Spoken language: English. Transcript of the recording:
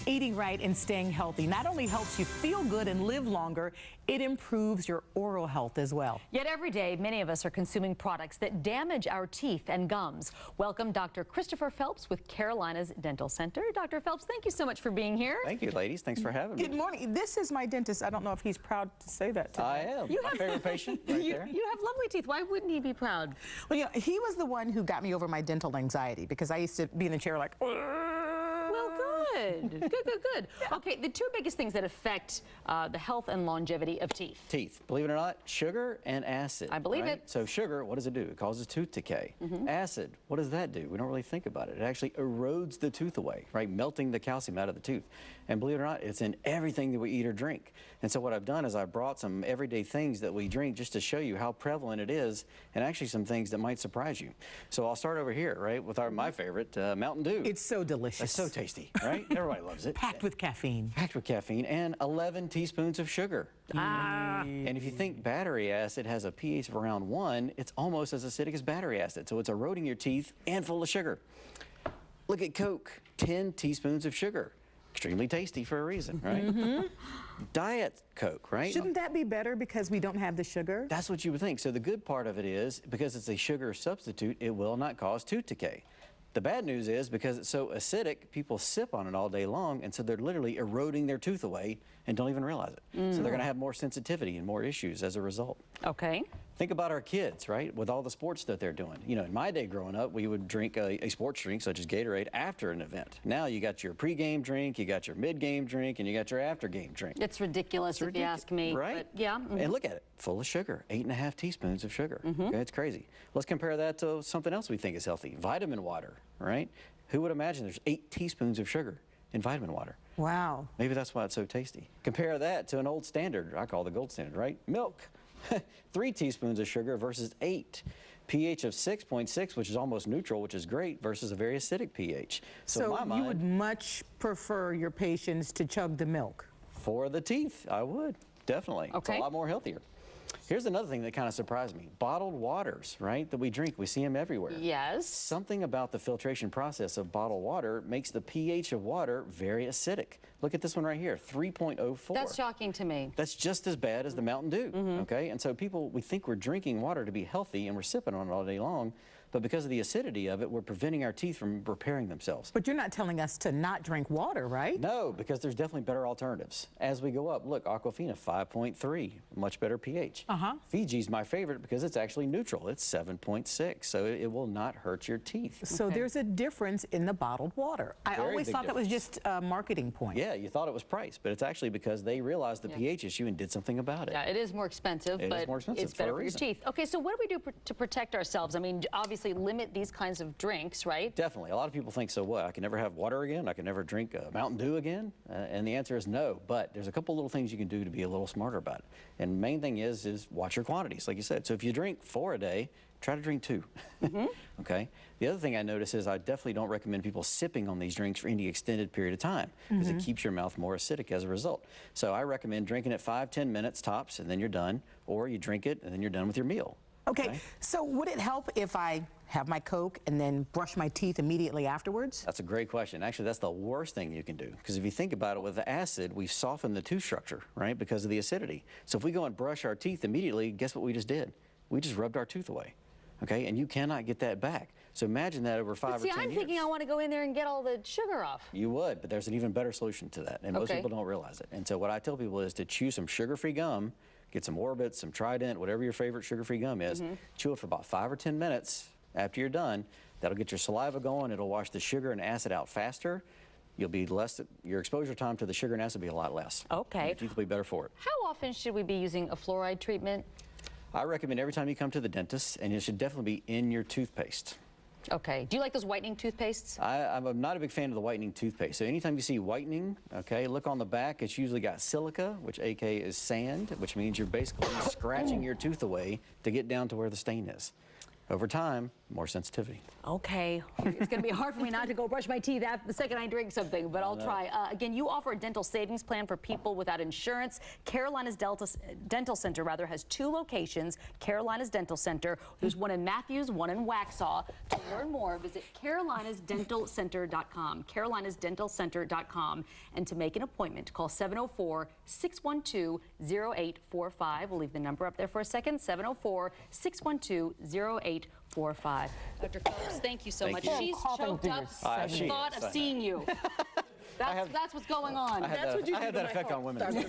Eating right and staying healthy not only helps you feel good and live longer, it improves your oral health as well. Yet every day, many of us are consuming products that damage our teeth and gums. Welcome Dr. Christopher Phelps with Carolina's Dental Center. Dr. Phelps, thank you so much for being here. Thank you, ladies. Thanks for having me. Good morning. This is my dentist. I don't know if he's proud to say that today. I am. My favorite patient right there. You have lovely teeth. Why wouldn't he be proud? Well, you know, he was the one who got me over my dental anxiety because I used to be in the chair like, Well, good. Good. Yeah. Okay, the two biggest things that affect the health and longevity of teeth. Teeth. Believe it or not, sugar and acid. I believe right? it. So sugar, what does it do? It causes tooth decay. Acid, what does that do? We don't really think about it. It actually erodes the tooth away, right? Melting the calcium out of the tooth. And believe it or not, it's in everything that we eat or drink. And so what I've done is I brought some everyday things that we drink just to show you how prevalent it is, and actually some things that might surprise you. So I'll start over here, right, with my favorite, Mountain Dew. it's so delicious. It's so tasty, right? Everybody loves it. Packed with caffeine. Packed with caffeine and 11 teaspoons of sugar. And if you think battery acid has a pH of around 1, it's almost as acidic as battery acid. So it's eroding your teeth and full of sugar. Look at Coke, 10 teaspoons of sugar. Extremely tasty for a reason, right? Diet Coke, right? Shouldn't that be better because we don't have the sugar? That's what you would think. So the good part of it is, because it's a sugar substitute, it will not cause tooth decay. The bad news is, because it's so acidic, people sip on it all day long, and so they're literally eroding their tooth away and don't even realize it. So they're going to have more sensitivity and more issues as a result. Okay. Think about our kids, right, with all the sports that they're doing. You know, in my day growing up, we would drink a sports drink such as Gatorade after an event. Now you got your pre-game drink, you got your mid-game drink, and you got your after-game drink. It's ridiculous if you ask me. Right? But yeah. And look at it, full of sugar, 8.5 teaspoons of sugar. Okay, it's crazy. Let's compare that to something else we think is healthy, vitamin water, right? Who would imagine there's 8 teaspoons of sugar in vitamin water? Wow. Maybe that's why it's so tasty. Compare that to an old standard, I call the gold standard, right? Milk. 3 teaspoons of sugar versus 8. pH of 6.6, which is almost neutral, which is great, versus a very acidic pH. So in my mind, you would much prefer your patients to chug the milk? For the teeth, I would, definitely. Okay. It's a lot more healthier. Here's another thing that kind of surprised me. Bottled waters, right, that we drink. We see them everywhere. Yes. Something about the filtration process of bottled water makes the pH of water very acidic. Look at this one right here, 3.04. That's shocking to me. That's just as bad as the Mountain Dew, okay? And so people, we think we're drinking water to be healthy and we're sipping on it all day long, but because of the acidity of it, we're preventing our teeth from repairing themselves. But you're not telling us to not drink water, right? No, because there's definitely better alternatives. As we go up, look, Aquafina, 5.3, much better pH. Fiji's my favorite because it's actually neutral. It's 7.6, so it will not hurt your teeth. So there's a difference in the bottled water. I Very always big thought that was just a marketing point. Yeah, you thought it was price, but it's actually because they realized the pH issue and did something about it. Yeah, it is more expensive, It but is more expensive it's better for a for your reason. teeth. Okay, so what do we do to protect ourselves? I mean, obviously limit these kinds of drinks, right? Definitely. A lot of people think, so what, I can never have water again? I can never drink Mountain Dew again? And the answer is no, but there's a couple little things you can do to be a little smarter about it. And the main thing is watch your quantities, like you said. So if you drink 4 a day, try to drink 2. Okay? The other thing I notice is I definitely don't recommend people sipping on these drinks for any extended period of time because it keeps your mouth more acidic as a result. So I recommend drinking it 5-10 minutes tops and then you're done, or you drink it and then you're done with your meal. Okay, so would it help if I have my Coke and then brush my teeth immediately afterwards? That's a great question. Actually, that's the worst thing you can do, because if you think about it, with the acid, we've softened the tooth structure, right, because of the acidity. So if we go and brush our teeth immediately, guess what we just did? We just rubbed our tooth away, okay, and you cannot get that back. So imagine that over 5 or 10 years. See, I'm thinking I want to go in there and get all the sugar off. You would, but there's an even better solution to that, and most people don't realize it. And so what I tell people is to chew some sugar-free gum, get some Orbit, some Trident, whatever your favorite sugar-free gum is, chew it for about 5 or 10 minutes. After you're done, that'll get your saliva going, it'll wash the sugar and acid out faster. You'll be less, your exposure time to the sugar and acid will be a lot less. Okay. And your teeth will be better for it. How often should we be using a fluoride treatment? I recommend every time you come to the dentist, and it should definitely be in your toothpaste. Okay. Do you like those whitening toothpastes? I'm not a big fan of the whitening toothpaste. So anytime you see whitening, okay, look on the back. It's usually got silica, which AK is sand, which means you're basically scratching your tooth away to get down to where the stain is. Over time, more sensitivity. Okay, it's going to be hard for me not to go brush my teeth after the second I drink something, but I'll try. Again, you offer a dental savings plan for people without insurance. Carolina's Dental Center has 2 locations. Carolina's Dental Center. There's one in Matthews, one in Waxhaw. To learn more, visit carolinasdentalcenter.com. carolinasdentalcenter.com. And to make an appointment, call 704-612-0845. We'll leave the number up there for a second. 704-612-0845. Dr. Phillips, thank you so much. you. She's choked up at the thought of seeing you. That's what's going on. I had that effect on women.